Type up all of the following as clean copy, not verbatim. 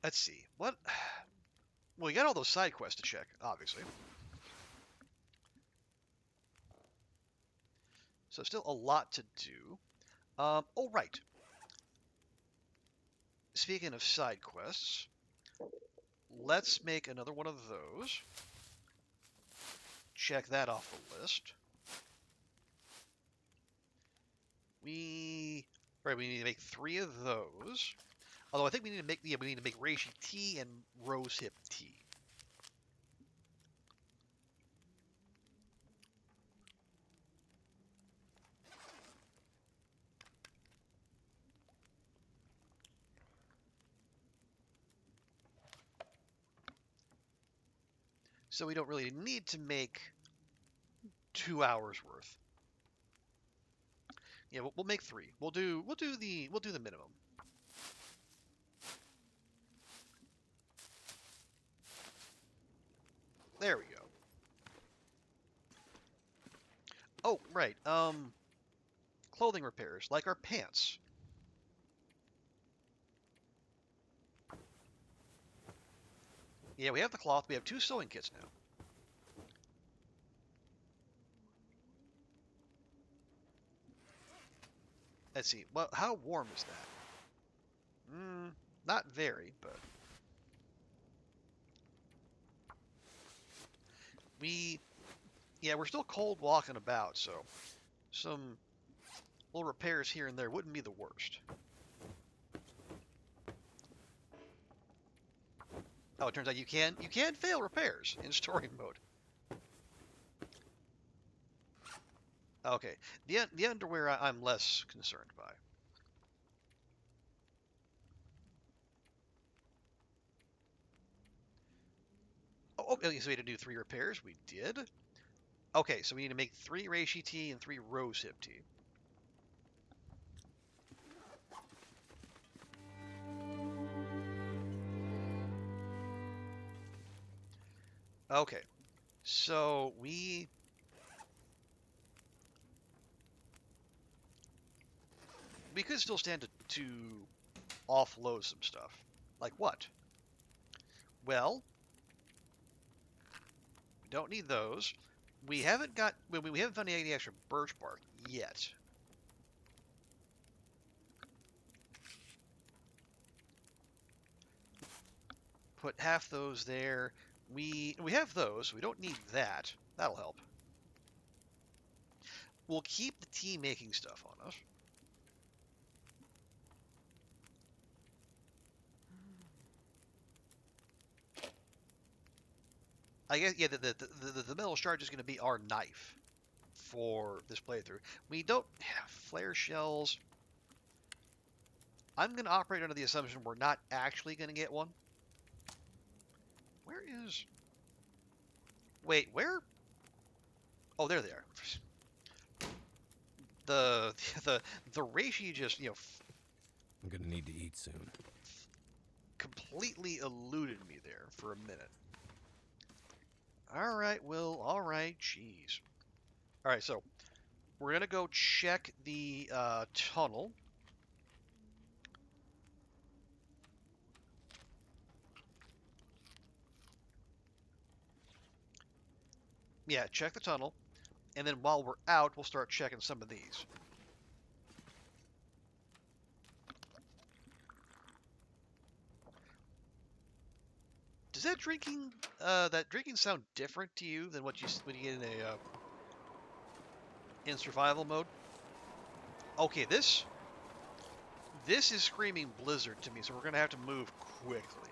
let's see. What? Well, you got all those side quests to check, obviously. So still a lot to do. Oh, right. Speaking of side quests, let's make another one of those. Check that off the list. We need to make 3 of those. Although I think we need to make reishi tea and rosehip tea. So we don't really need to make 2 hours worth. Yeah, we'll make 3. We'll do the minimum. There we go. Oh, right. Clothing repairs, like our pants. Yeah, we have the cloth. We have 2 sewing kits now. Let's see. Well, how warm is that? Not very, but we're still cold walking about, so some little repairs here and there wouldn't be the worst. Oh, it turns out you can fail repairs in story mode. Okay, the underwear I'm less concerned by. Oh, okay, so we had to do 3 repairs. We did. Okay, so we need to make 3 reishi tea and 3 rosehip tea. Okay, so we could still stand to offload some stuff. Like what? Well, we don't need those. We haven't found any extra birch bark yet. Put half those there. We have those. We don't need that. That'll help. We'll keep the tea making stuff on us. I guess, yeah, the metal shard is going to be our knife for this playthrough. We don't have flare shells. I'm going to operate under the assumption we're not actually going to get one. Where is... Wait, where? Oh, there they are. The reishi just, I'm going to need to eat soon. Completely eluded me there for a minute. All right, Will. All right. Jeez. All right, so we're going to go check the tunnel. Yeah, check the tunnel. And then while we're out, we'll start checking some of these. Does that drinking sound different to you than what you get in a in survival mode? Okay, this is screaming blizzard to me, so we're gonna have to move quickly.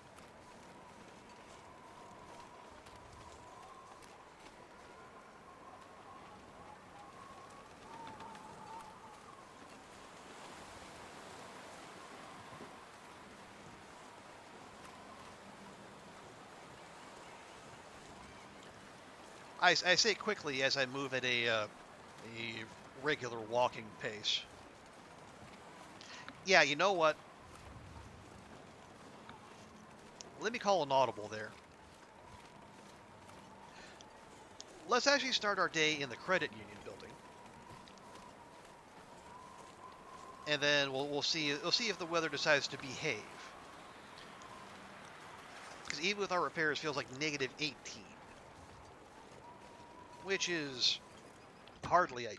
I say quickly as I move at a regular walking pace. Yeah, you know what? Let me call an audible there. Let's actually start our day in the credit union building, and then we'll see if the weather decides to behave. because even with our repairs, feels like negative 18, which is hardly ideal.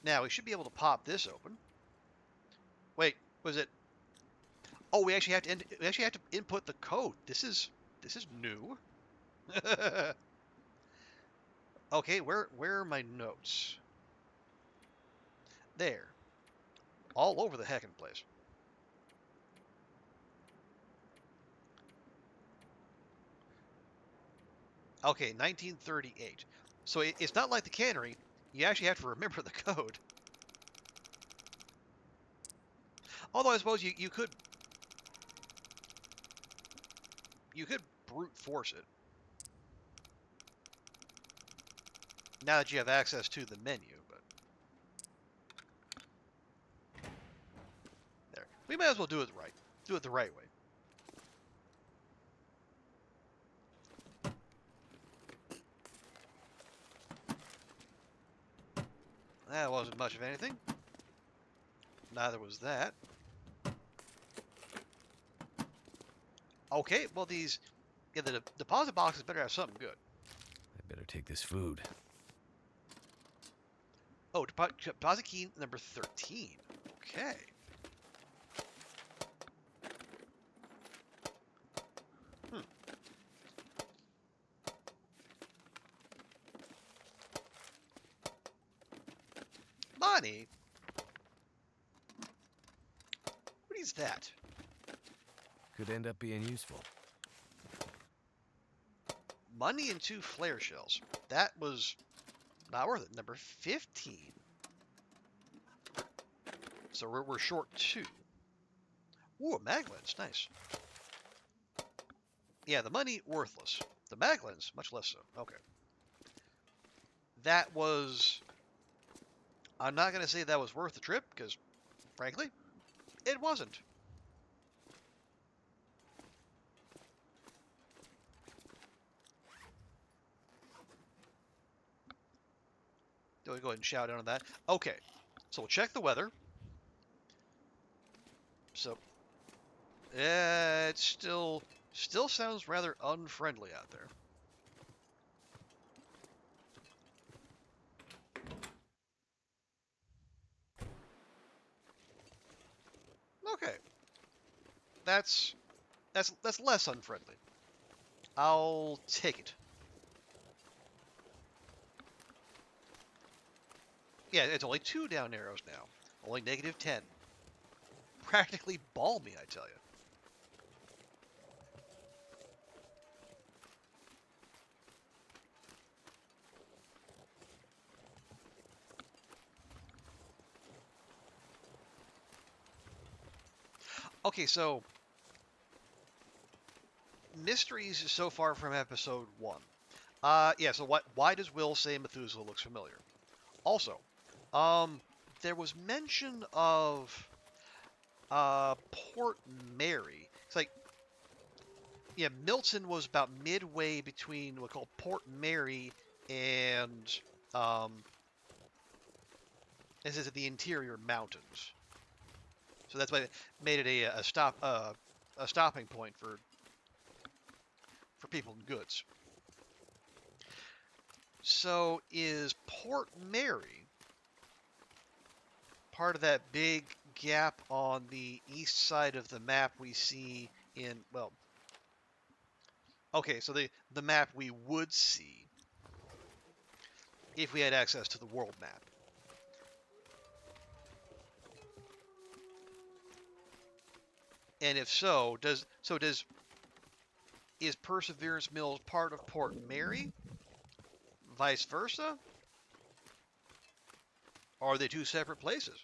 Now we should be able to pop this open. Wait, was it? Oh, we actually have to input the code. This is new. Okay, where are my notes? There, all over the heckin' place. Okay, 1938. So it's not like the cannery. You actually have to remember the code. Although I suppose you could brute force it. Now that you have access to the menu, but there. We might as well do it right. Do it the right way. That wasn't much of anything. Neither was that. Okay, well the deposit boxes better have something good. I better take this food. Oh, deposit key number 13. Okay. Money? What is that? Could end up being useful. Money and 2 flare shells. That was not worth it. Number 15. So we're short 2. Ooh, a mag lens. Nice. Yeah, the money, worthless. The mag lens, much less so. Okay. That was... I'm not going to say that was worth the trip, because, frankly, it wasn't. Do we go ahead and shout out on that? Okay, so we'll check the weather. So, it still sounds rather unfriendly out there. Okay, that's less unfriendly. I'll take it. Yeah, it's only 2 down arrows now. Only negative 10. Practically balmy, I tell you. Okay, so mysteries so far from episode 1. Yeah, so why does Will say Methuselah looks familiar? Also, there was mention of Port Mary. It's like, yeah, Milton was about midway between what's called Port Mary and this is the interior mountains. So that's why it made it a stopping point for people and goods. So is Port Mary part of that big gap on the east side of the map we see in, well, okay, so the map we would see if we had access to the world map. And if so, is Perseverance Mills part of Port Mary? Vice versa? Or are they 2 separate places?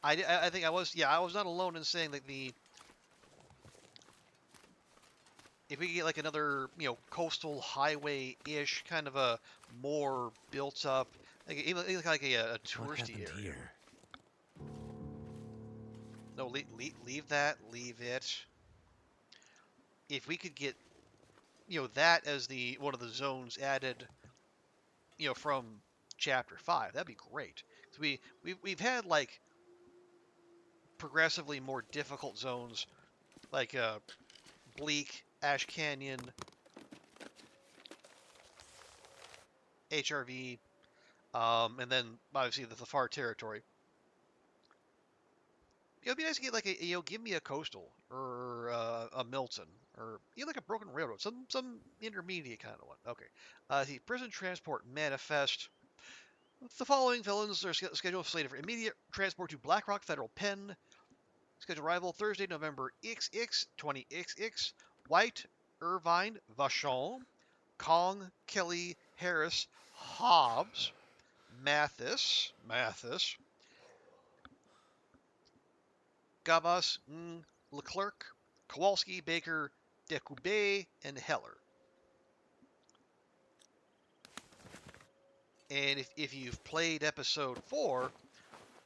I think I was not alone in saying that if we get like another, coastal highway-ish kind of a more built up, even like a What touristy happened area. here? No, leave that, leave it. If we could get, that as one of the zones added, from chapter 5, that'd be great. So we've had like progressively more difficult zones, like Bleak, Ash Canyon, HRV, and then obviously the far territory. It'd be nice to get like give me a coastal or a Milton or like a broken railroad, some intermediate kind of one. Okay. The prison transport manifest. The following villains are scheduled slated for immediate transport to Blackrock Federal Pen. Scheduled arrival Thursday, November XX 20XX. White, Irvine, Vachon, Kong, Kelly, Harris, Hobbs, Mathis, Gavas, Leclerc, Kowalski, Baker, Decoubet, and Heller. And if you've played episode 4,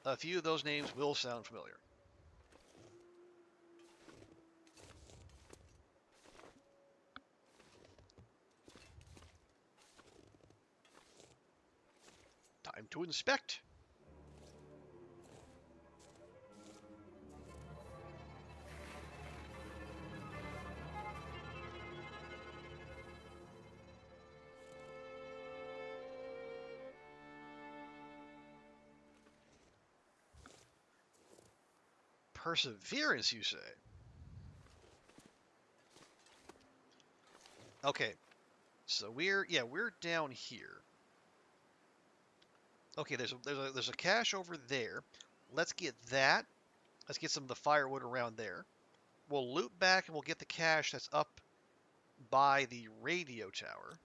a few of those names will sound familiar. Time to inspect. Perseverance, you say? Okay, so we're down here. Okay, there's a cache over there. Let's get that. Let's get some of the firewood around there. We'll loop back and we'll get the cache that's up by the radio tower.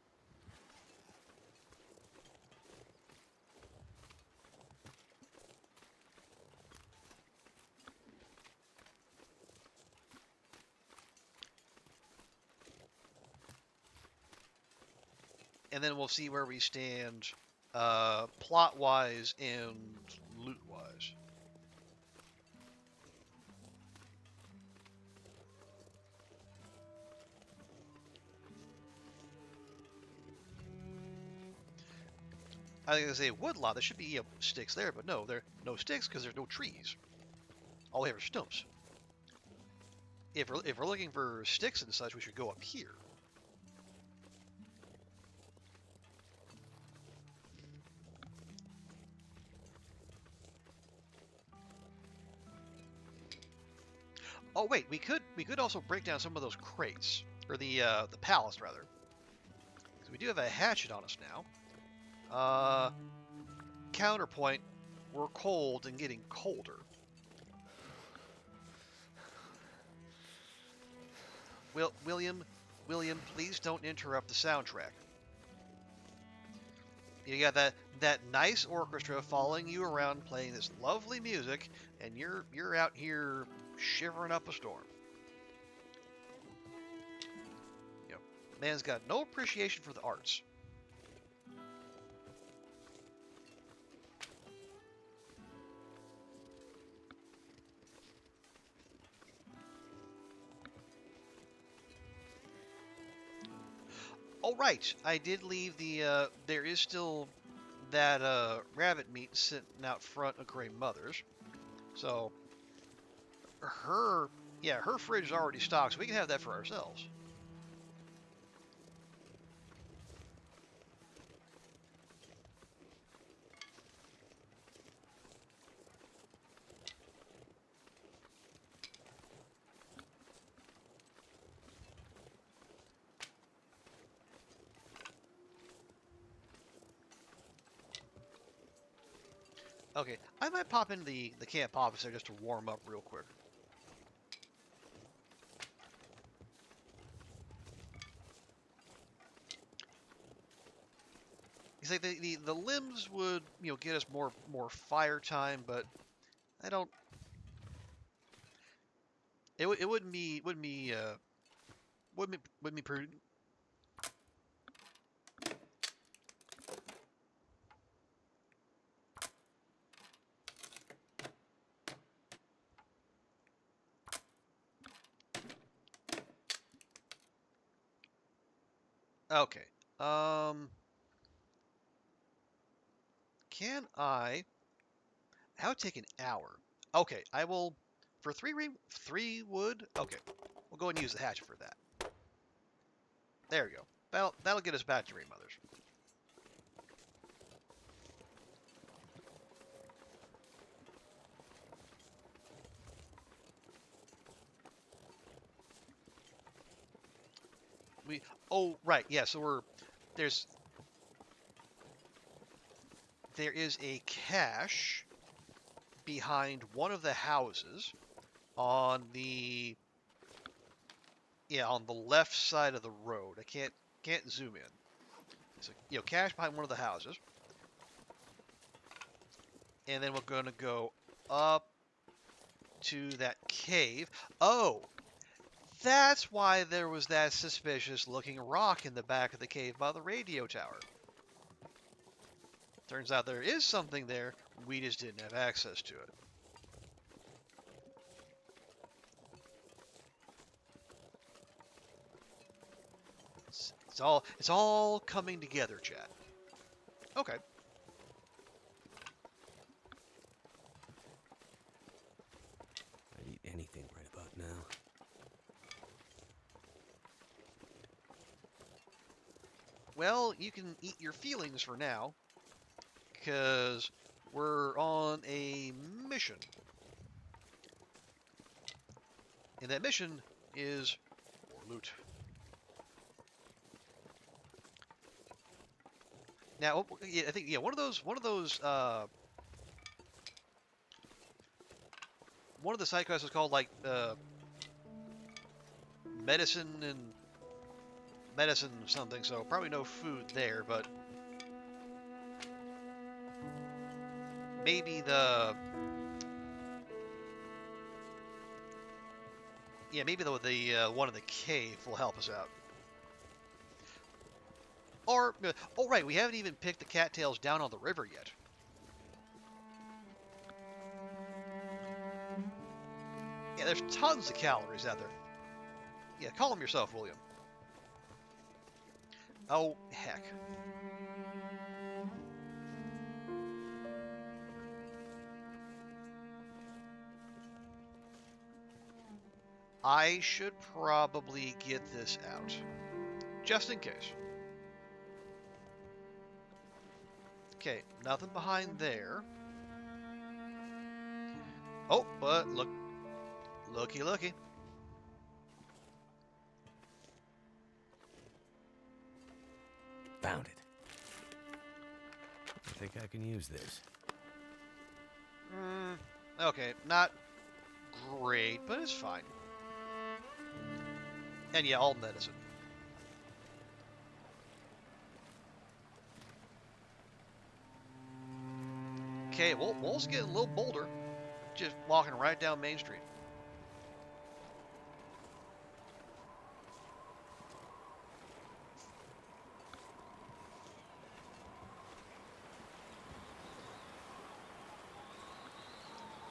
And then we'll see where we stand plot-wise and loot-wise. I was going to say woodlot. There should be sticks there, but no, there are no sticks because there's no trees. All we have are stumps. If we're looking for sticks and such, we should go up here. Oh wait, we could also break down some of those crates, or the pallets rather. Because we do have a hatchet on us now. Counterpoint, we're cold and getting colder. William, please don't interrupt the soundtrack. You got that nice orchestra following you around playing this lovely music, and you're out here shivering up a storm. Man's got no appreciation for the arts. Oh right, I did leave the there is still that rabbit meat sitting out front of Gray Mother's. So her fridge is already stocked, so we can have that for ourselves. Okay, I might pop into the camp office there just to warm up real quick. It's like the limbs would get us more fire time, but I don't. It wouldn't be Would be prudent. Okay. Can I? That would take an hour. Okay, I will for three wood. Okay, we'll go ahead and use the hatchet for that. There we go. That'll get us back to Rain Mothers. Oh right, yeah. So there is a cache behind one of the houses on the on the left side of the road. I can't zoom in. It's a cache behind one of the houses, and then we're gonna go up to that cave. Oh, that's why there was that suspicious looking rock in the back of the cave by the radio tower. Turns out there is something there, we just didn't have access to it. It's all coming together, chat. Okay. I'd eat anything right about now. Well, you can eat your feelings for now, because we're on a mission. And that mission is for loot. Now, yeah, I think one of those one of the side quests is called like medicine something, so probably no food there, but maybe maybe the one in the cave will help us out. Or oh right, we haven't even picked the cattails down on the river yet. Yeah, there's tons of calories out there. Yeah, call them yourself, William. Oh, heck. I should probably get this out. Just in case. Okay, nothing behind there. Oh, but looky. Found it. I think I can use this. Okay, not great, but it's fine. And yeah, all medicine. Okay, well, Wolf's getting a little bolder. Just walking right down Main Street.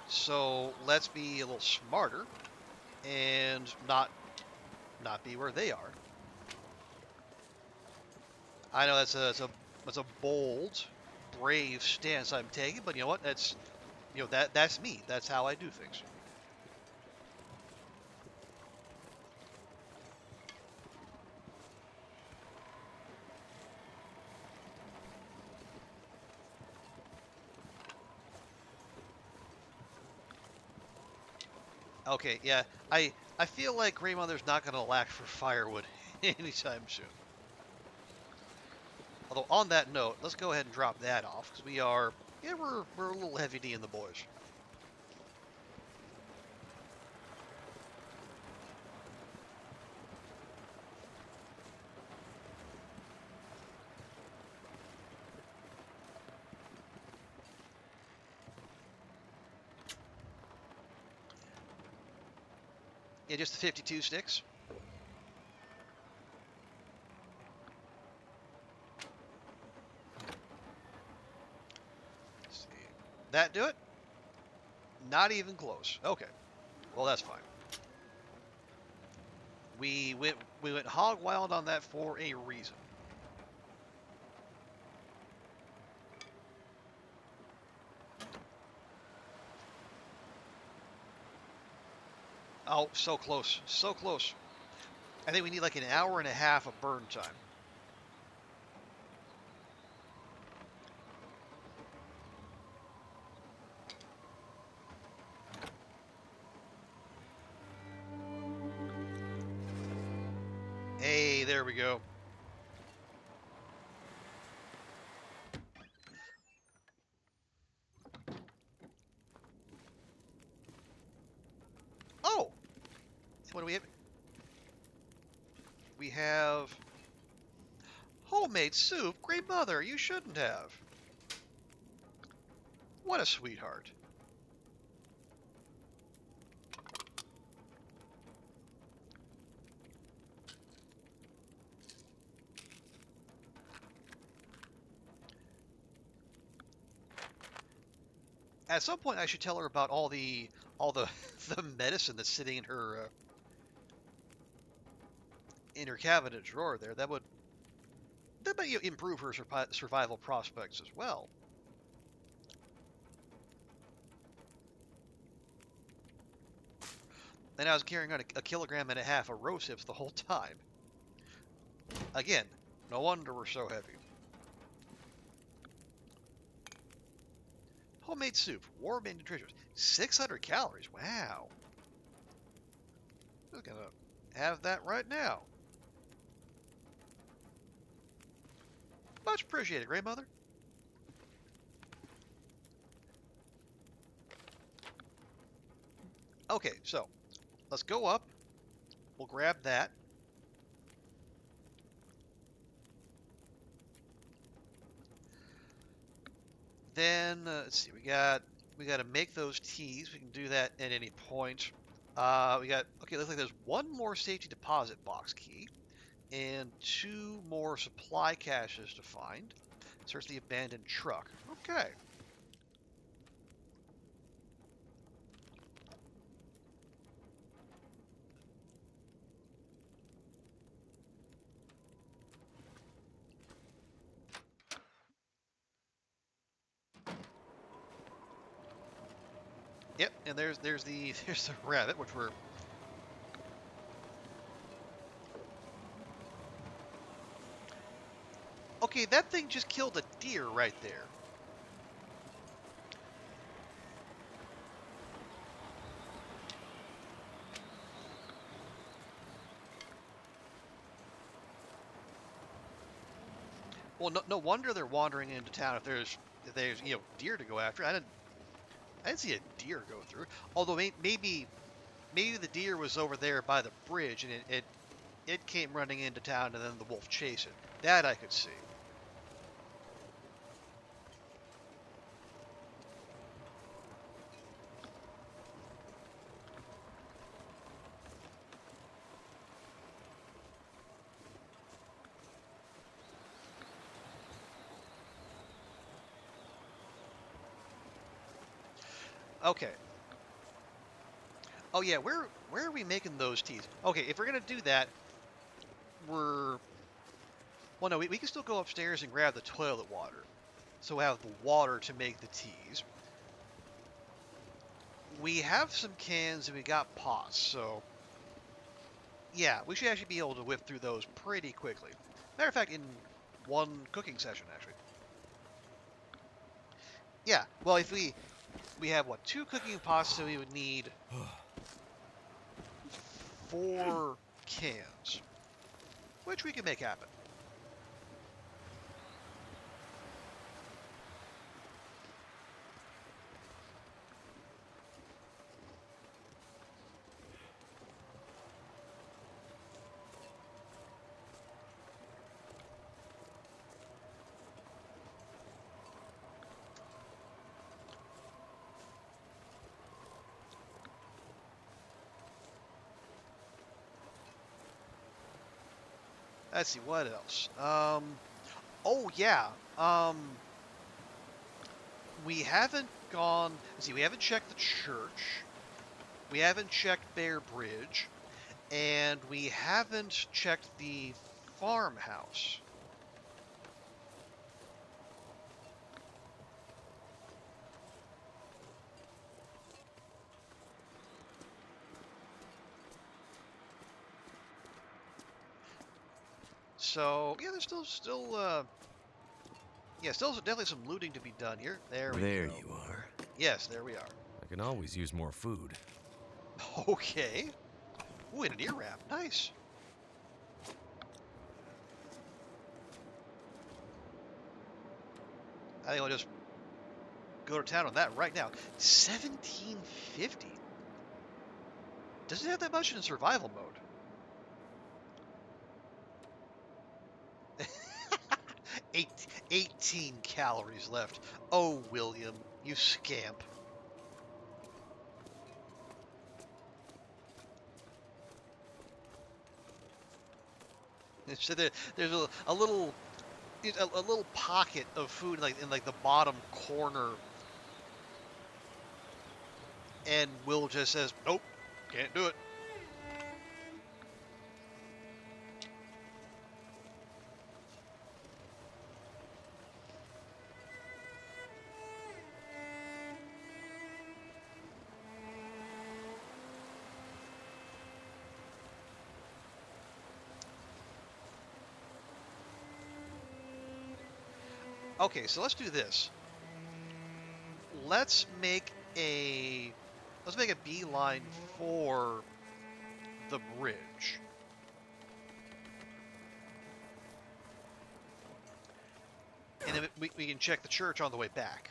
So let's be a little smarter and not be where they are. I know that's a bold, brave stance I'm taking, but you know what? That's that's me. That's how I do things. Okay, yeah, I feel like Grandmother's not going to lack for firewood anytime soon. Although on that note, let's go ahead and drop that off because we're a little heavy D in the boys. Yeah, just the 52 sticks. That do it? Not even close. Okay. Well, that's fine. We went hog wild on that for a reason. Oh, so close. So close. I think we need like an hour and a half of burn time. Hey, there we go. Oh! What do we have? We have homemade soup. Great mother, you shouldn't have. What a sweetheart. At some point, I should tell her about all the the medicine that's sitting in her cabinet drawer there. That might improve her survival prospects as well. And I was carrying on a kilogram and a half of rose hips the whole time. Again, no wonder we're so heavy. Homemade soup, warm and nutritious. 600 calories. Wow. I'm gonna have that right now. Much appreciated, Great Mother. Okay, so let's go up. We'll grab that. Then let's see. We got to make those teas. We can do that at any point. We got okay. Looks like there's one more safety deposit box key, and 2 more supply caches to find. Search the abandoned truck. Okay. Yep, and there's the there's the rabbit, which we're okay. That thing just killed a deer right there. Well, no wonder they're wandering into town if there's deer to go after. I didn't see a deer go through. Although maybe the deer was over there by the bridge and it came running into town and then the wolf chased it. That I could see. Okay. Oh yeah, where are we making those teas? Okay, if we're gonna do that, well no, we can still go upstairs and grab the toilet water. So we have the water to make the teas. We have some cans and we got pots, so yeah, we should actually be able to whip through those pretty quickly. Matter of fact, in one cooking session, actually. Yeah, well, if we have what, 2 cooking pots, so we would need 4 cans, which we can make happen. Let's see, what else? Oh yeah, we haven't gone. Let's see, we haven't checked the church. We haven't checked Bear Bridge. And we haven't checked the farmhouse. So yeah, there's still definitely some looting to be done here. There we go. There you are. Yes, there we are. I can always use more food. Okay. Ooh, and an ear wrap. Nice. I think I'll just go to town on that right now. 1750. Doesn't have that much in survival mode. 18 calories left. Oh, William, you scamp. So there's a little pocket of food in the bottom corner, and Will just says, "Nope, can't do it." Okay, so let's do this. Let's make a beeline for the bridge. And then we can check the church on the way back.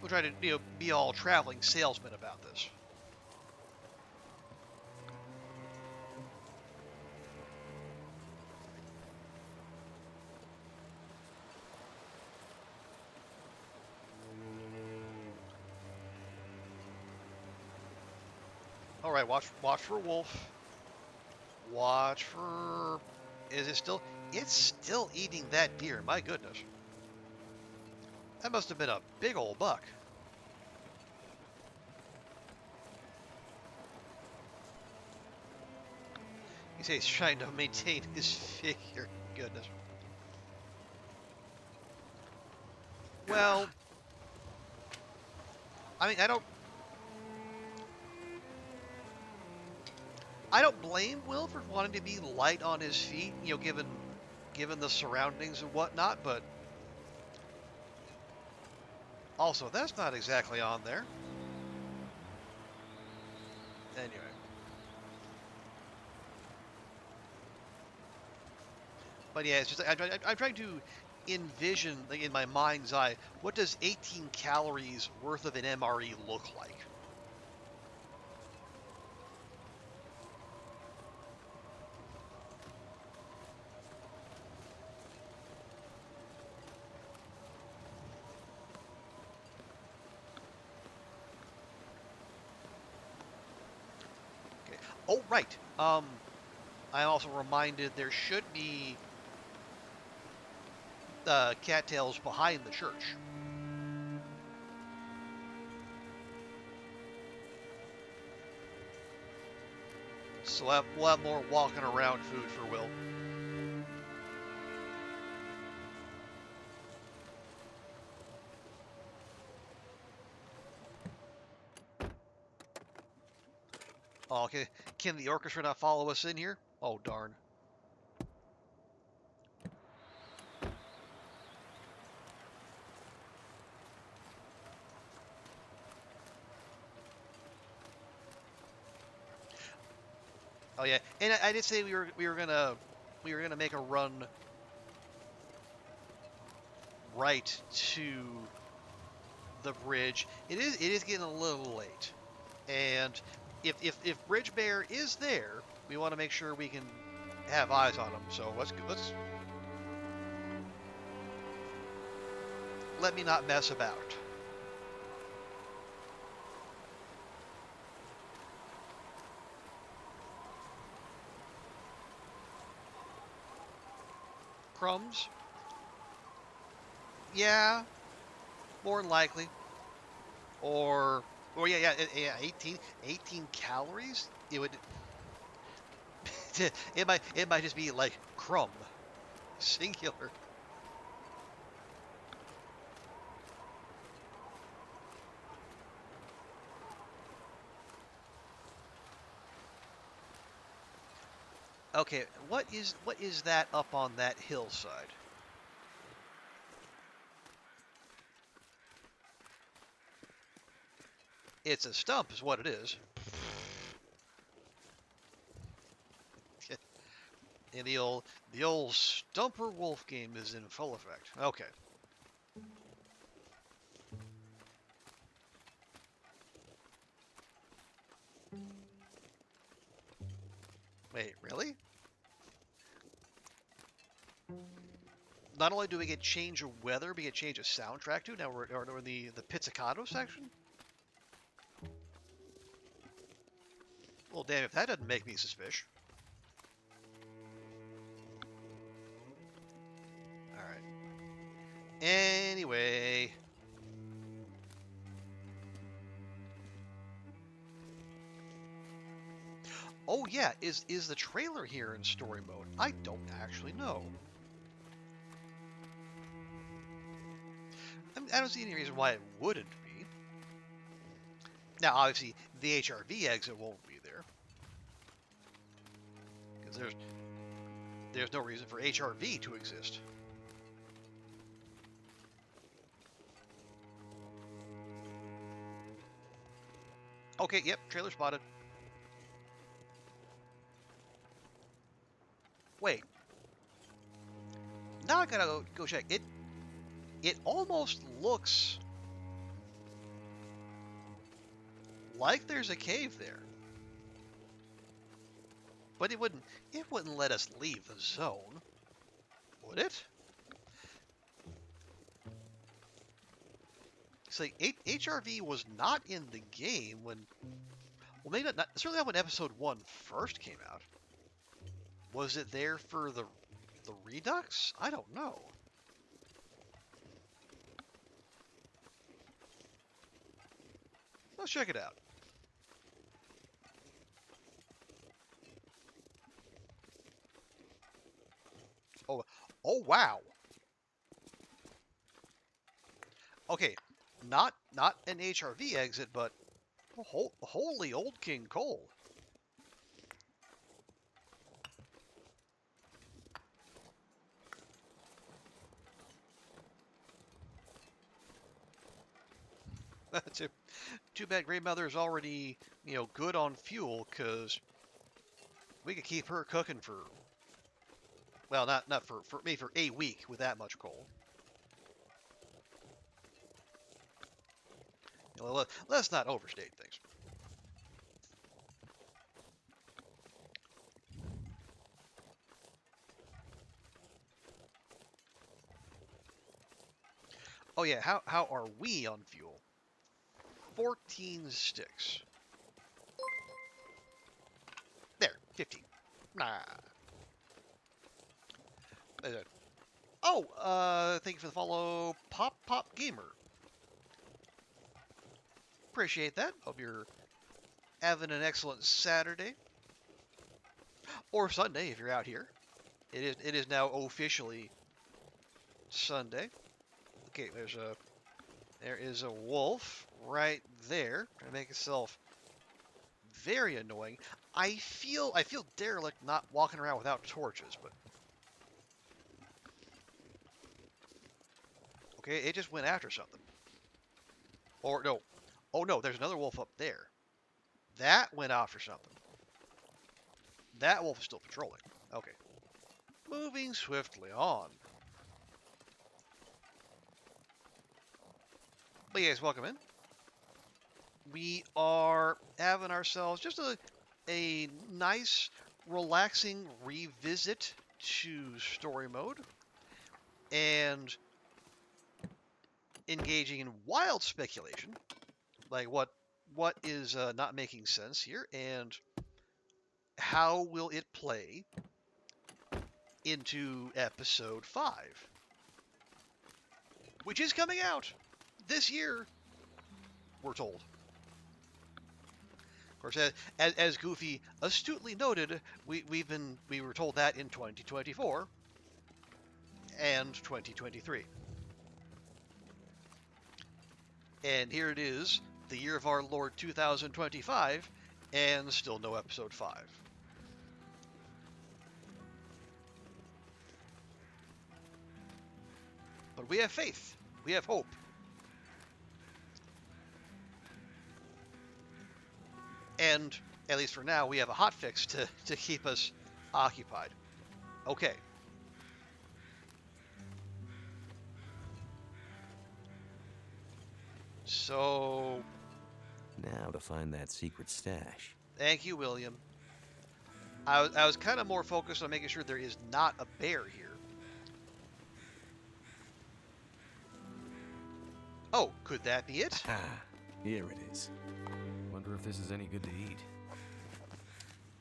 We'll try to be all traveling salesmen about this. All right, watch for wolf. Watch for. Is it still? It's still eating that deer. My goodness. That must have been a big old buck. You say he's trying to maintain his figure. Goodness. Well, I mean, I don't blame Will for wanting to be light on his feet, given the surroundings and whatnot, but also that's not exactly on there. Anyway. But yeah, it's just I'm trying to envision, like, in my mind's eye, what does 18 calories worth of an MRE look like? Okay. Oh, right. I'm also reminded there should be cattails behind the church. So we'll have more walking around food for Will. Oh, okay. Can the orchestra not follow us in here? Oh, darn. Oh yeah, and I did say we were gonna make a run right to the bridge. It is getting a little late, and if Bridge Bear is there, we want to make sure we can have eyes on him. So let's let me not mess about. Crumbs. Yeah, more than likely. Or yeah, 18 calories. It would it might just be like crumb, singular. Okay, what is that up on that hillside? It's a stump, is what it is. And the old stumper wolf game is in full effect. Okay. Wait, really? Not only do we get change of weather, we get change of soundtrack too. Now we're in the pizzicato section. Well, damn, if that doesn't make me suspicious. All right. Anyway. Oh yeah, is the trailer here in story mode? I don't actually know. I don't see any reason why it wouldn't be. Now, obviously, the HRV exit won't be there because there's no reason for HRV to exist. Okay, yep, trailer spotted. Wait, now I gotta go check. It almost looks like there's a cave there, but it wouldn't let us leave the zone, would it? It's like HRV was not in the game when, well, maybe not certainly not when episode 1 first came out. Was it there for the Redux? I don't know. Let's check it out. Oh, oh wow. Okay, not an HRV exit, but holy old King Cole. Too bad Grey Mother is already, good on fuel, because we could keep her cooking for, well, not for me, for a week with that much coal. Let's not overstate things. Oh yeah, how are we on fuel? 14 sticks. There, 15. Nah. Oh, thank you for the follow, Pop Gamer. Appreciate that. Hope you're having an excellent Saturday or Sunday if you're out here. It is now officially Sunday. Okay, there is a wolf right there. Trying to make itself very annoying. I feel derelict not walking around without torches, but okay, it just went after something. Or no. Oh no, there's another wolf up there. That went after something. That wolf is still patrolling. Okay. Moving swiftly on. But yes, welcome in. We are having ourselves just a nice, relaxing revisit to story mode and engaging in wild speculation, like what is not making sense here and how will it play into episode 5, which is coming out this year, we're told. Of course, as Goofy astutely noted, we were told that in 2024 and 2023. And here it is, the year of our Lord 2025, and still no episode 5. But we have faith. We have hope. And, at least for now, we have a hotfix to keep us occupied. Okay. So... Now to find that secret stash. Thank you, William. I was kind of more focused on making sure there is not a bear here. Oh, could that be it? Ah, here it is. Wonder if this is any good to eat.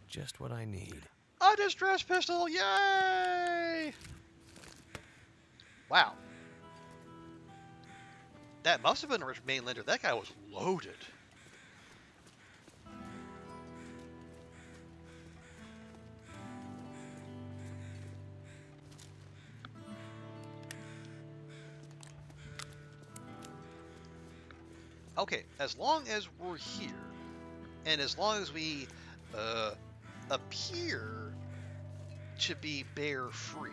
Just what I need. A distress pistol! Yay! Wow. That must have been a mainlander. That guy was loaded. Okay, as long as we're here, and as long as we appear to be bear-free,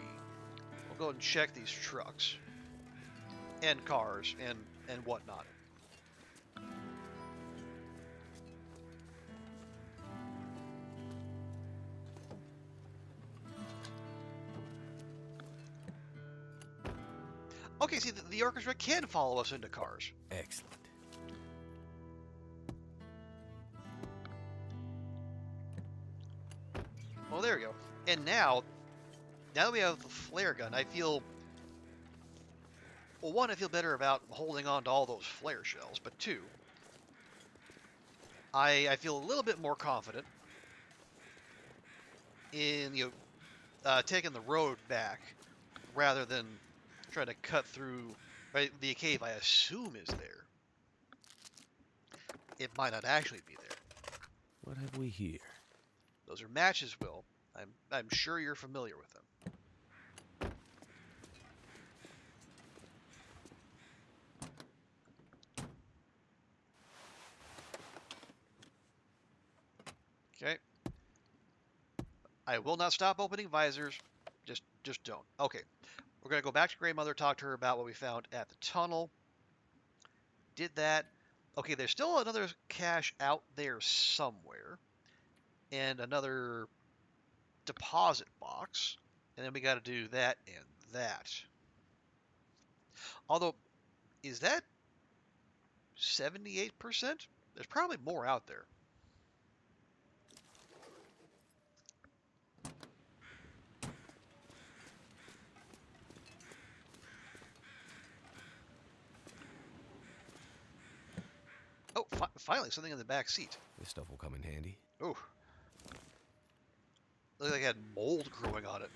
we'll go ahead and check these trucks and cars and whatnot. Okay, see, the orchestra can follow us into cars. Excellent. Well, there we go. And now that we have the flare gun, I feel... Well, one, I feel better about holding on to all those flare shells, but two, I feel a little bit more confident in, taking the road back rather than trying to cut through the cave I assume is there. It might not actually be there. What have we here? Those are matches, Will. I'm sure you're familiar with them. Okay. I will not stop opening visors. Just don't. Okay. We're going to go back to Grey Mother, talk to her about what we found at the tunnel. Did that. Okay, there's still another cache out there somewhere. And another deposit box. And then we got to do that and that. Although, is that 78%? There's probably more out there. Oh, finally, something in the back seat. This stuff will come in handy. Oh. Looks like it had mold growing on it.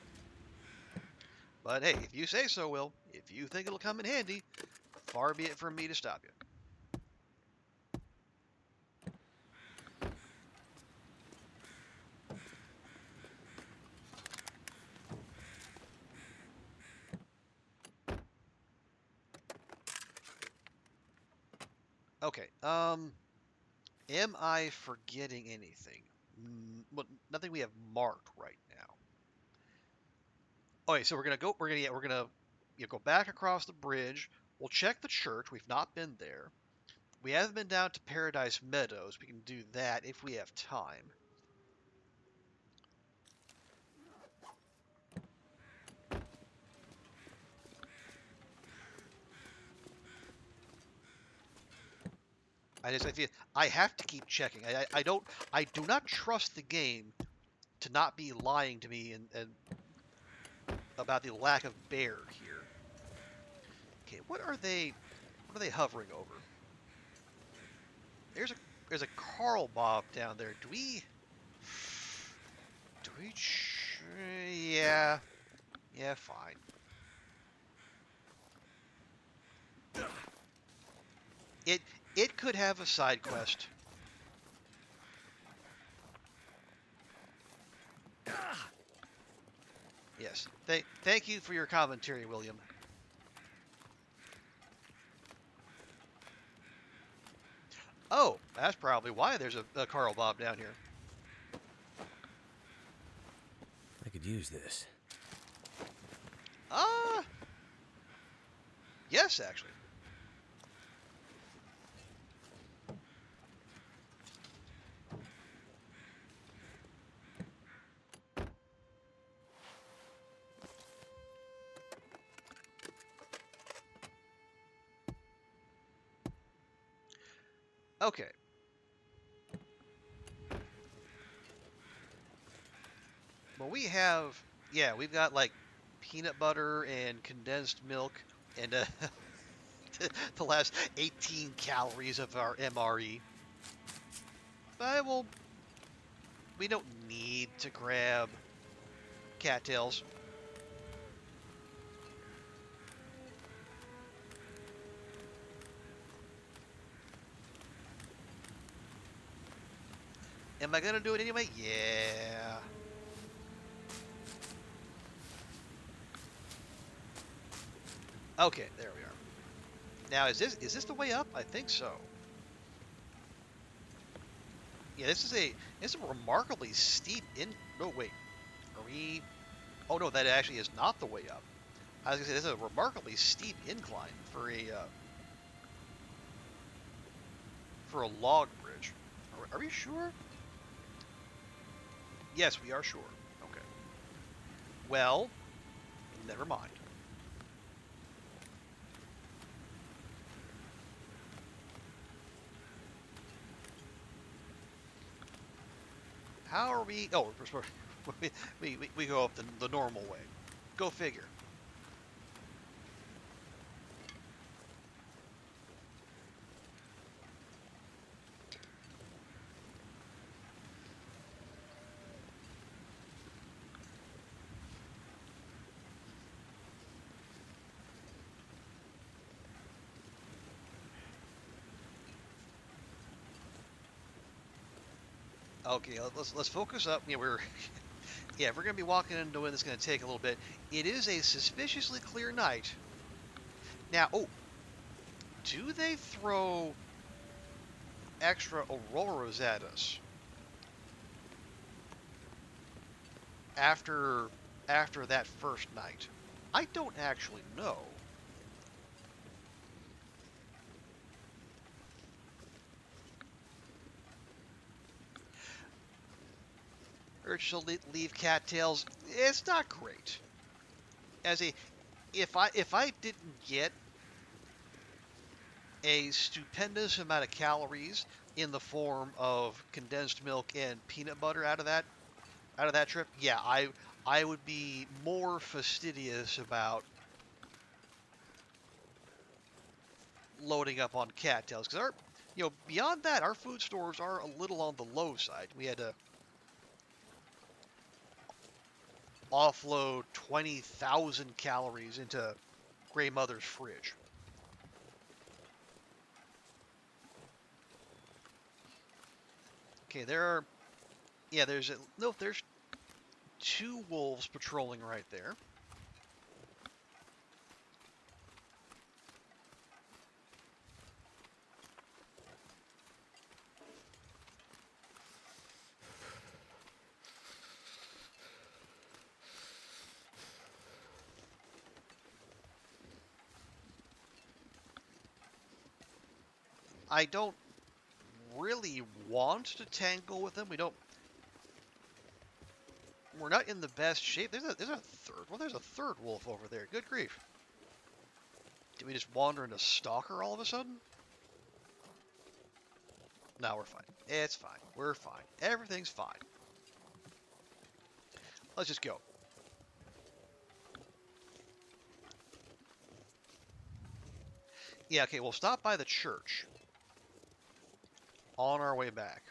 But hey, if you say so, Will, if you think it'll come in handy, far be it from me to stop you. Okay, am I forgetting anything? Well, nothing we have marked right now. Okay, so we're gonna go go back across the bridge. We'll check the church. We've not been there. We haven't been down to Paradise Meadows. We can do that if we have time. I feel I have to keep checking. I do not trust the game to not be lying to me and about the lack of bear here. Okay, what are they hovering over? There's a Carl Bob down there. Do we yeah, fine. It it could have a side quest. Yes. Thank you for your commentary, William. Oh, that's probably why there's a Carl Bob down here. I could use this. Ah, yes, actually. Okay. Well, we've got like peanut butter and condensed milk and the last 18 calories of our MRE. Well, we don't need to grab cattails. Am I gonna do it anyway? Yeah. Okay, there we are. Now, is this the way up? I think so. Yeah, this is a remarkably steep in. No, wait. Are we? Oh no, that actually is not the way up. I was gonna say this is a remarkably steep incline for a log bridge. Are we sure? Yes, we are sure. Okay. Well, never mind. How are we? Oh, we go up the normal way. Go figure. Okay, let's focus up. Yeah, if we're gonna be walking into it, it's gonna take a little bit. It is a suspiciously clear night. Now, oh, do they throw extra auroras at us after that first night? I don't actually know. Urge to leave cattails. It's not great. As a, if I didn't get a stupendous amount of calories in the form of condensed milk and peanut butter out of that trip, yeah, I would be more fastidious about loading up on cattails because beyond that, our food stores are a little on the low side. We had to offload 20,000 calories into Grey Mother's fridge. Okay, there's two wolves patrolling right there. I don't really want to tangle with them. We're not in the best shape. There's a third wolf over there. Good grief. Did we just wander into Stalker all of a sudden? No, we're fine. It's fine. We're fine. Everything's fine. Let's just go. Yeah, okay, we'll stop by the church on our way back.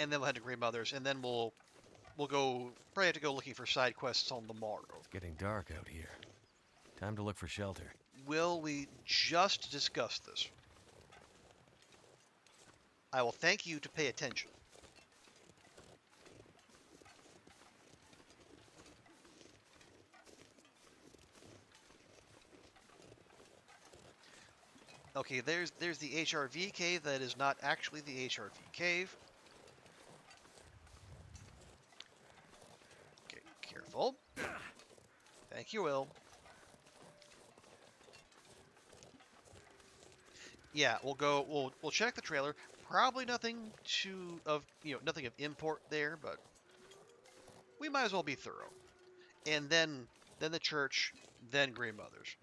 And then we'll head to Grey Mother's, and then we'll we'll go. Probably have to go looking for side quests on the morrow. It's getting dark out here. Time to look for shelter. Will we just discuss this? I will thank you to pay attention. Okay, there's the HRV cave that is not actually the HRV cave. Okay, careful. Thank you, Will. Yeah, we'll go. We'll check the trailer. Probably nothing nothing of import there, but we might as well be thorough. And then the church, then Grandmother's.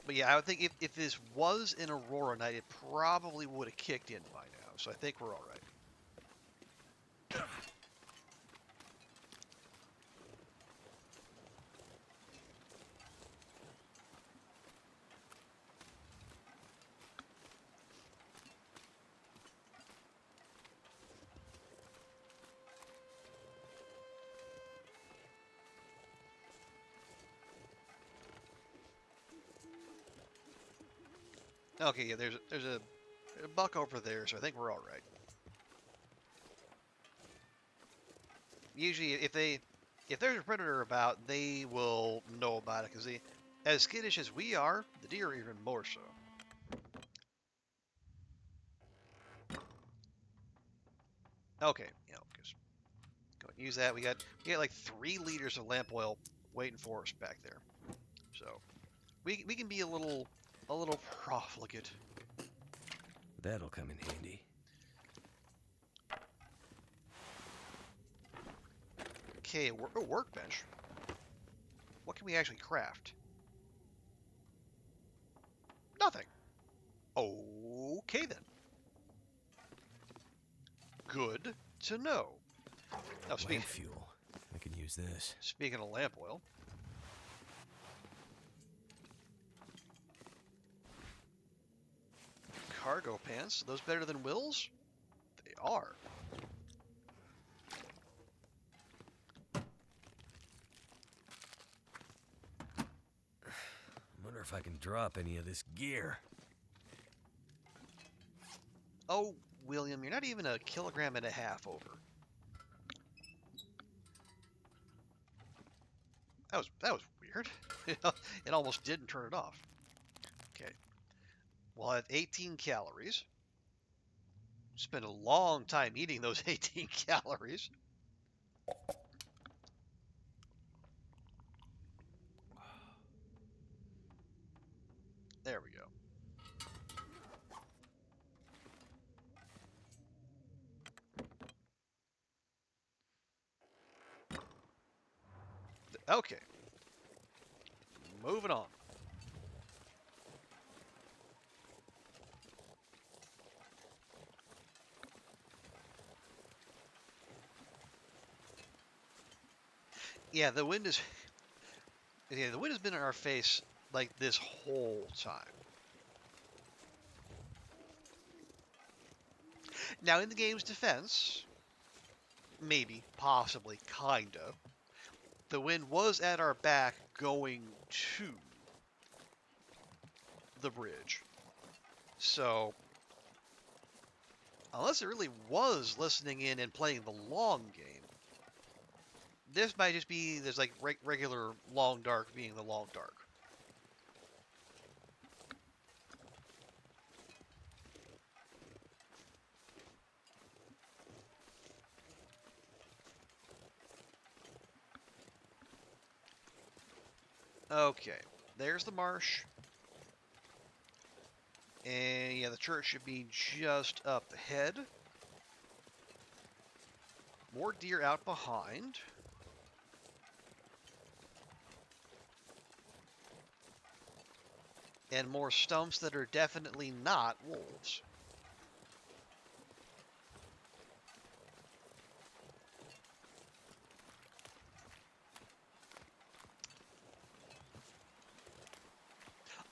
But yeah, I would think if this was an Aurora night, it probably would have kicked in by now. So I think we're all right. Okay, yeah, there's a buck over there, so I think we're all right. Usually, if there's a predator about, they will know about it because they, as skittish as we are, the deer are even more so. Okay, just go and use that. We got like 3 liters of lamp oil waiting for us back there, so we can be a little profligate. That'll come in handy. Okay, a workbench. What can we actually craft? Nothing. Okay then. Good to know. Now, Lamp fuel. I can use this. Speaking of lamp oil. Cargo pants. Are those better than Will's? They are. Wonder if I can drop any of this gear. Oh, William, you're not even 1.5 kilograms over. That was weird. It almost didn't turn it off. Okay. Well, at 18 calories. Spent a long time eating those 18 calories. There we go. Okay. Moving on. Yeah, the wind has been in our face like this whole time. Now, in the game's defense, maybe, possibly, kinda, the wind was at our back going to the bridge. So, unless it really was listening in and playing the long game, this might just be there's like regular Long Dark being the Long Dark. Okay, there's the marsh. And yeah, the church should be just up ahead. More deer out behind. And more stumps that are definitely not wolves.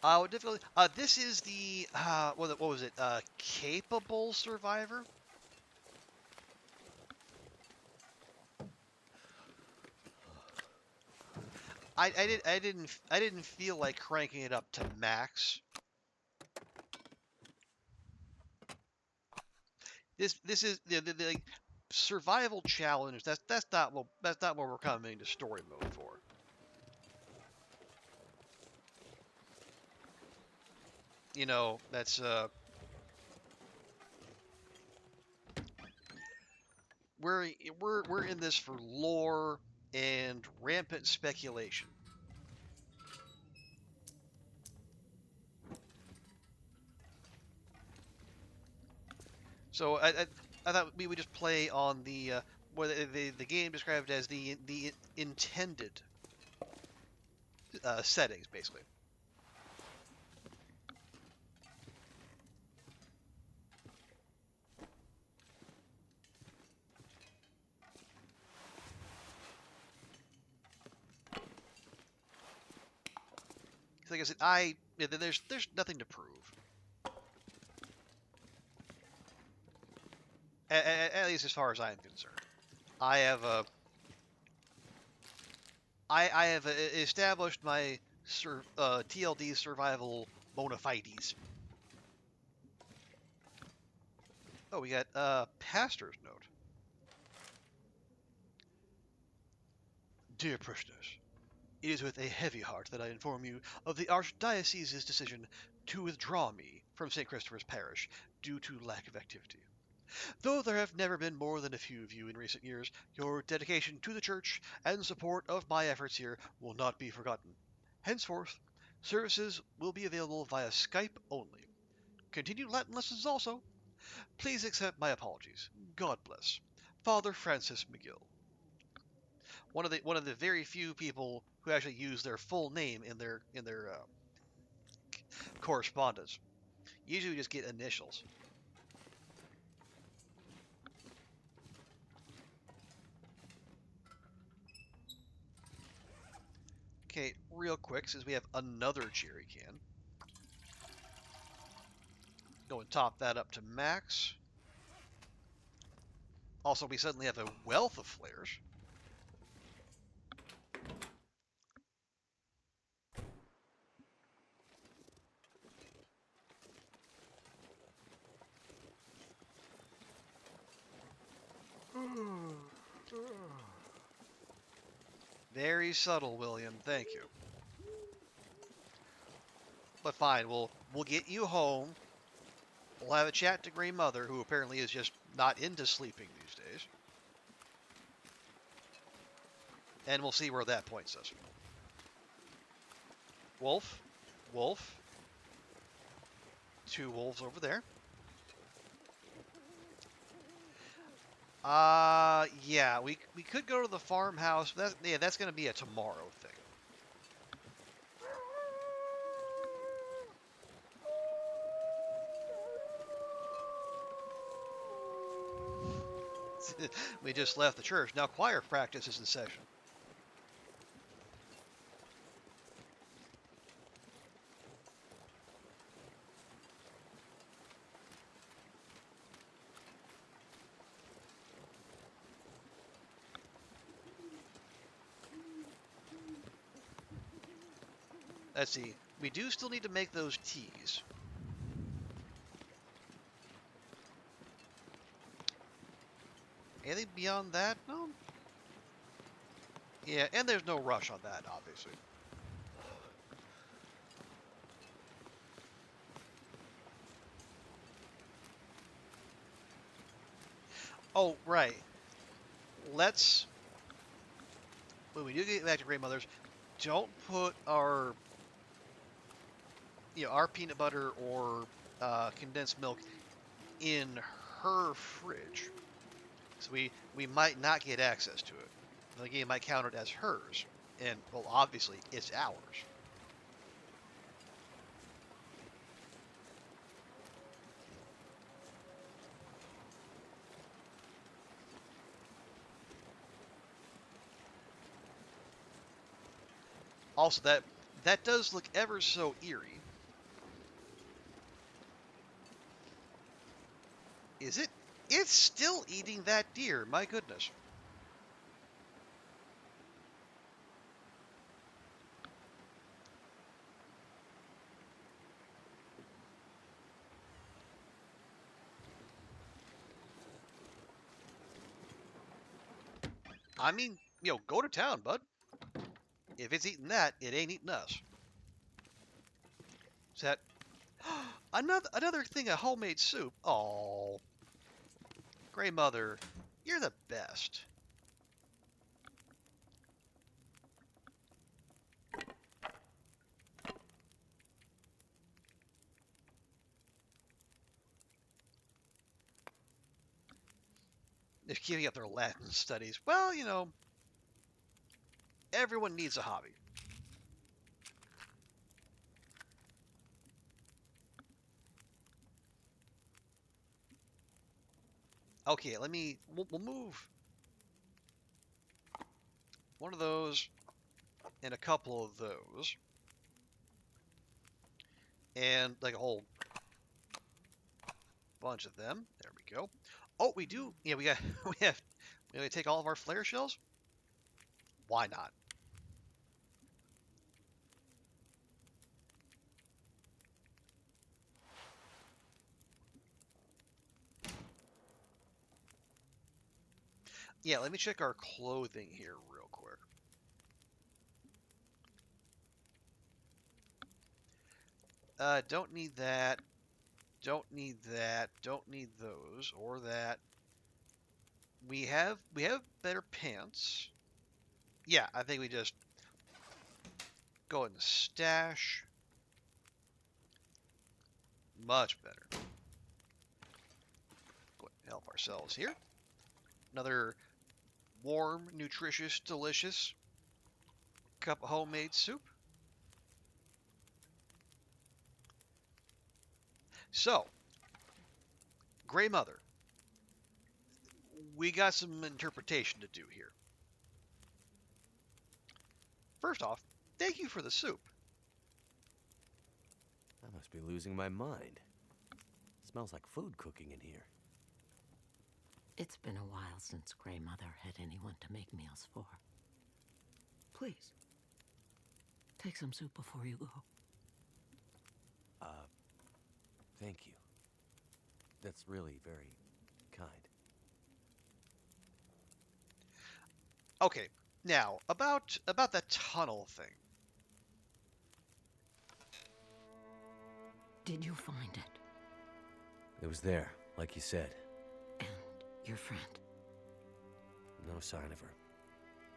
What difficulty? This is the what was it? Capable survivor. I didn't feel like cranking it up to max. This is the like, survival challenge. That's not what we're coming to story mode for. You know, that's we're we're in this for lore and rampant speculation. So I thought we would just play on the what the game described as the intended settings, basically. Like I said, there's nothing to prove. At least as far as I'm concerned. I have I have established my TLD survival bona fides. Oh, we got pastor's note. Dear parishioners, it is with a heavy heart that I inform you of the Archdiocese's decision to withdraw me from St. Christopher's Parish due to lack of activity. Though there have never been more than a few of you in recent years, your dedication to the Church and support of my efforts here will not be forgotten. Henceforth, services will be available via Skype only. Continued Latin lessons also. Please accept my apologies. God bless. Father Francis McGill. One of the very few people who actually use their full name in their correspondence. Usually we just get initials. Okay, real quick, since we have another jerry can. Go and top that up to max. Also, we suddenly have a wealth of flares. Very subtle, William. Thank you. But fine, we'll get you home. We'll have a chat to Grey Mother, who apparently is just not into sleeping these days. And we'll see where that points us. Wolf. Wolf. Two wolves over there. Yeah, we could go to the farmhouse. That's going to be a tomorrow thing. We just left the church. Now choir practice is in session. Let's see. We do still need to make those teas. Anything beyond that? No. Yeah, and there's no rush on that, obviously. Oh, right. Let's, when we do get back to Grey Mothers, don't put our, our peanut butter or condensed milk in her fridge. So we might not get access to it. The game might count it as hers. And, well, obviously, it's ours. Also, that does look ever so eerie. Is it? It's still eating that deer. My goodness. I mean, go to town, bud. If it's eating that, it ain't eating us. Is that another thing of homemade soup? Oh, Gray Mother, you're the best. They're keeping up their Latin studies. Well, everyone needs a hobby. Okay, we'll move one of those and a couple of those. And like a whole bunch of them. There we go. Oh, we do. Yeah, we have to take all of our flare shells. Why not? Yeah, let me check our clothing here real quick. Don't need that. Don't need that. Don't need those or that. We have better pants. Yeah, I think we just go ahead and stash. Much better. Go ahead and help ourselves here. Another warm, nutritious, delicious cup of homemade soup. So, Gray Mother, we got some interpretation to do here. First off, thank you for the soup. I must be losing my mind. Smells like food cooking in here. It's been a while since Grey Mother had anyone to make meals for. Please, take some soup before you go. Thank you. That's really very kind. Okay, now about that tunnel thing. Did you find it? It was there, like you said. And your friend? No sign of her.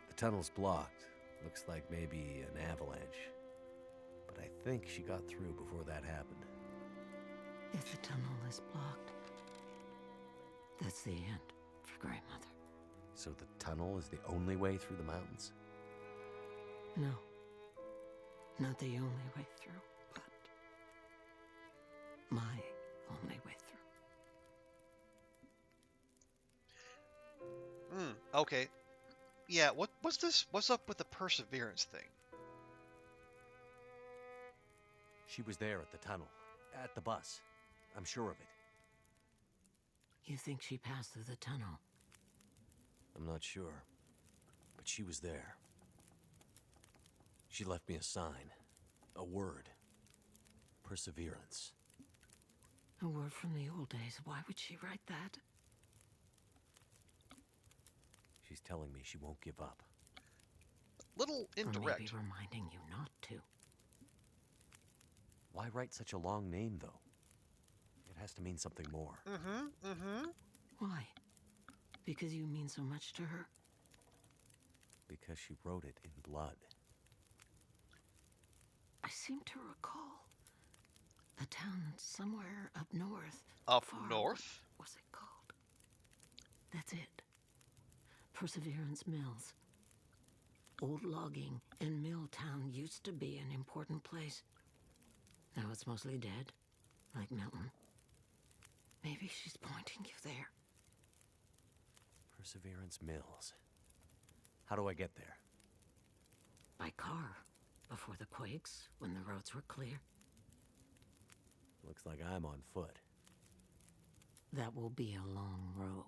The tunnel's blocked. Looks like maybe an avalanche. But I think she got through before that happened. If the tunnel is blocked, that's the end for Grey Mother. So the tunnel is the only way through the mountains? No. Not the only way through, but my only way through. Okay. Yeah, what's this? What's up with the perseverance thing? She was there at the tunnel. At the bus. I'm sure of it. You think she passed through the tunnel? I'm not sure. But she was there. She left me a sign. A word. Perseverance. A word from the old days. Why would she write that? She's telling me she won't give up. Little Or indirect. maybe reminding you not to. Why write such a long name, though? It has to mean something more. Why? Because you mean so much to her? Because she wrote it in blood. I seem to recall a town somewhere up north. Up Far- north? What was it called? That's it. Perseverance Mills. Old logging and mill town used to be an important place. Now it's mostly dead, like Milton. Maybe she's pointing you there. Perseverance Mills. How do I get there? By car, before the quakes, when the roads were clear. Looks like I'm on foot. that will be a long road.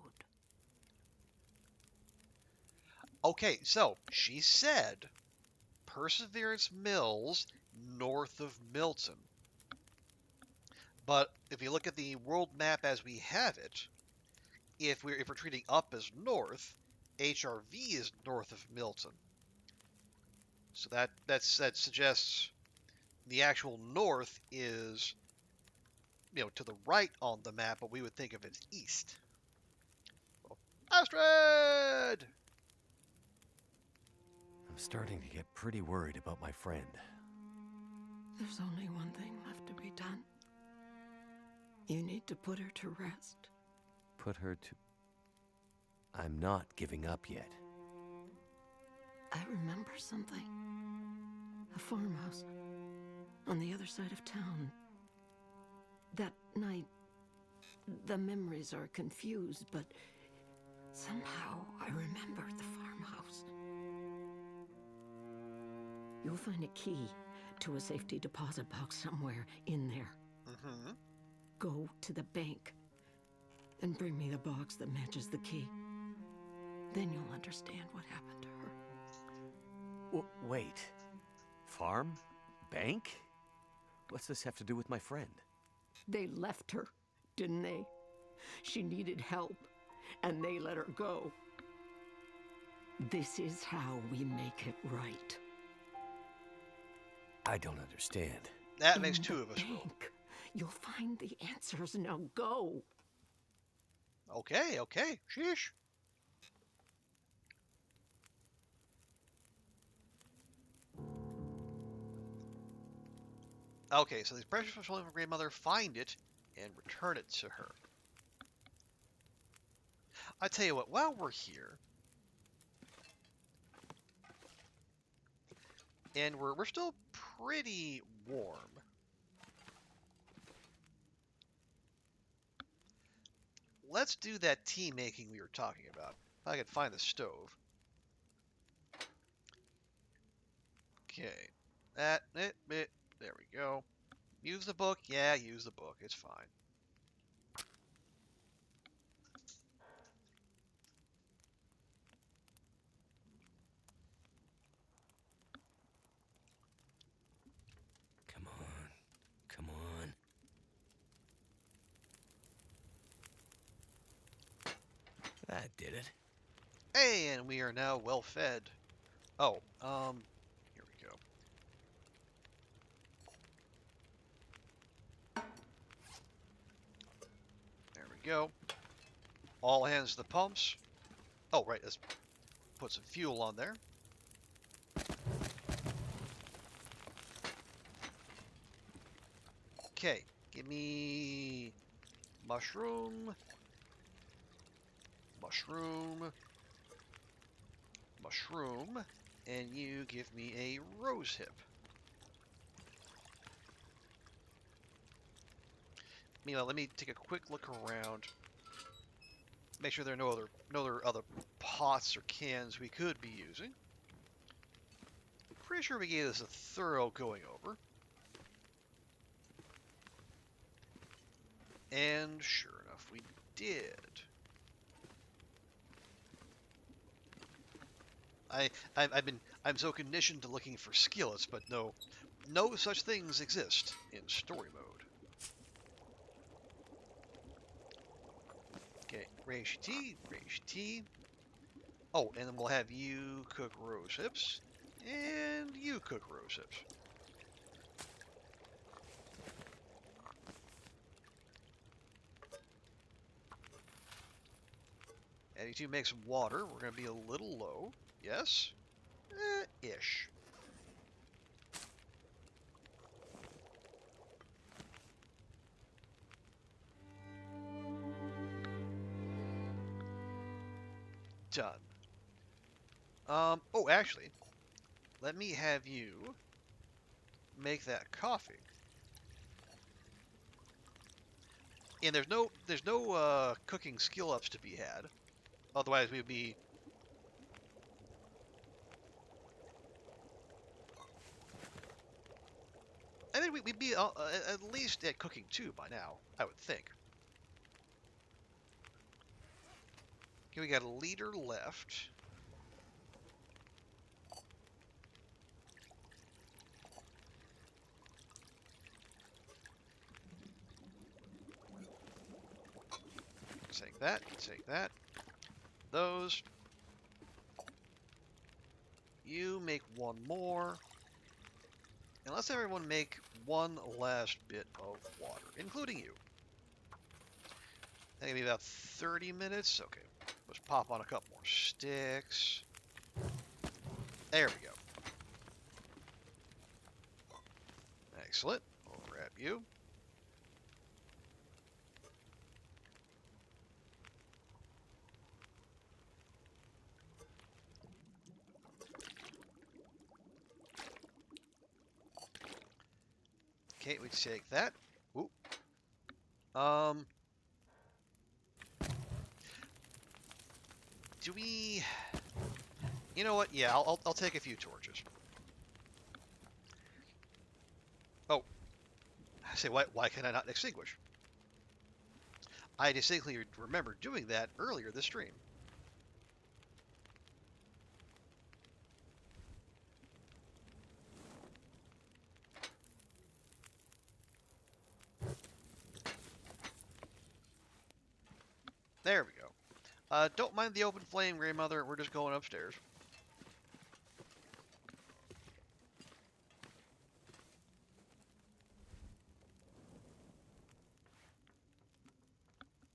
Okay, so she said Perseverance Mills north of Milton. But if you look at the world map as we have it, if we're treating up as north, HRV is north of Milton. So that suggests the actual north is, to the right on the map, but we would think of it as east. Well, Astrid! I'm starting to get pretty worried about my friend. There's only one thing left to be done. You need to put her to rest. Put her to... I'm not giving up yet. I remember something. A farmhouse on the other side of town. That night, the memories are confused, but somehow I remember the farmhouse. You'll find a key to a safety deposit box somewhere in there. Mm-hmm. Go to the bank and bring me the box that matches the key. Then you'll understand what happened to her. Wait. Farm? Bank? What's this have to do with my friend? They left her, didn't they? She needed help, and they let her go. This is how we make it right. I don't understand. That makes two of us. Bank. You'll find the answers. Now go. Okay. Sheesh. Okay, so these precious petroleum from grandmother, find it and return it to her. I tell you what, while we're here, and we're still pretty warm. Let's do that tea making we were talking about. If I could find the stove. Okay. There we go. Use the book? Yeah, use the book. It's fine. Come on. That did it. Hey, and we are now well fed. Oh, here we go. There we go. All hands to the pumps. Oh, right, let's put some fuel on there. Okay, give me mushroom, and you give me a rose hip. Meanwhile, let me take a quick look around. Make sure there are no other pots or cans we could be using. Pretty sure we gave this a thorough going over. And sure enough, we did. I'm so conditioned to looking for skillets, but no such things exist in story mode. Okay, raise tea. Oh, and then we'll have you cook rose hips, and you cook rose hips. And you two make some water. We're going to be a little low. Yes? Ish. Done. Oh, actually, let me have you make that coffee. And there's no cooking skill ups to be had. Otherwise, we would be... I think we'd be at least at cooking 2 by now, I would think. Okay, we got a liter left. Take that, take that. Those. You make one more. And let's everyone make one last bit of water, including you. That'll be about 30 minutes. Okay, let's pop on a couple more sticks. There we go. Excellent. We'll grab you. Okay, we take that. Ooh. Do we? You know what? Yeah, I'll take a few torches. Oh, I say why can I not extinguish? I distinctly remember doing that earlier this stream. There we go. Don't mind the open flame, Grey Mother. We're just going upstairs.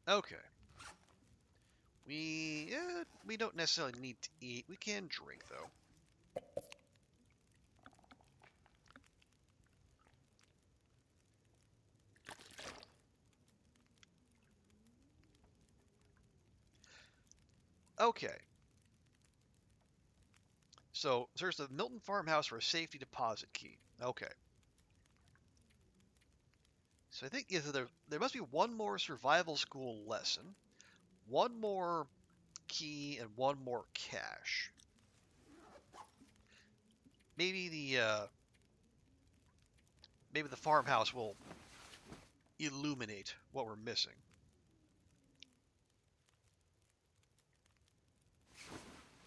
Okay. We don't necessarily need to eat. We can drink though. Okay. So there's the Milton farmhouse for a safety deposit key. Okay. So I think either there must be one more survival school lesson, one more key, and one more cache. Maybe the farmhouse will illuminate what we're missing.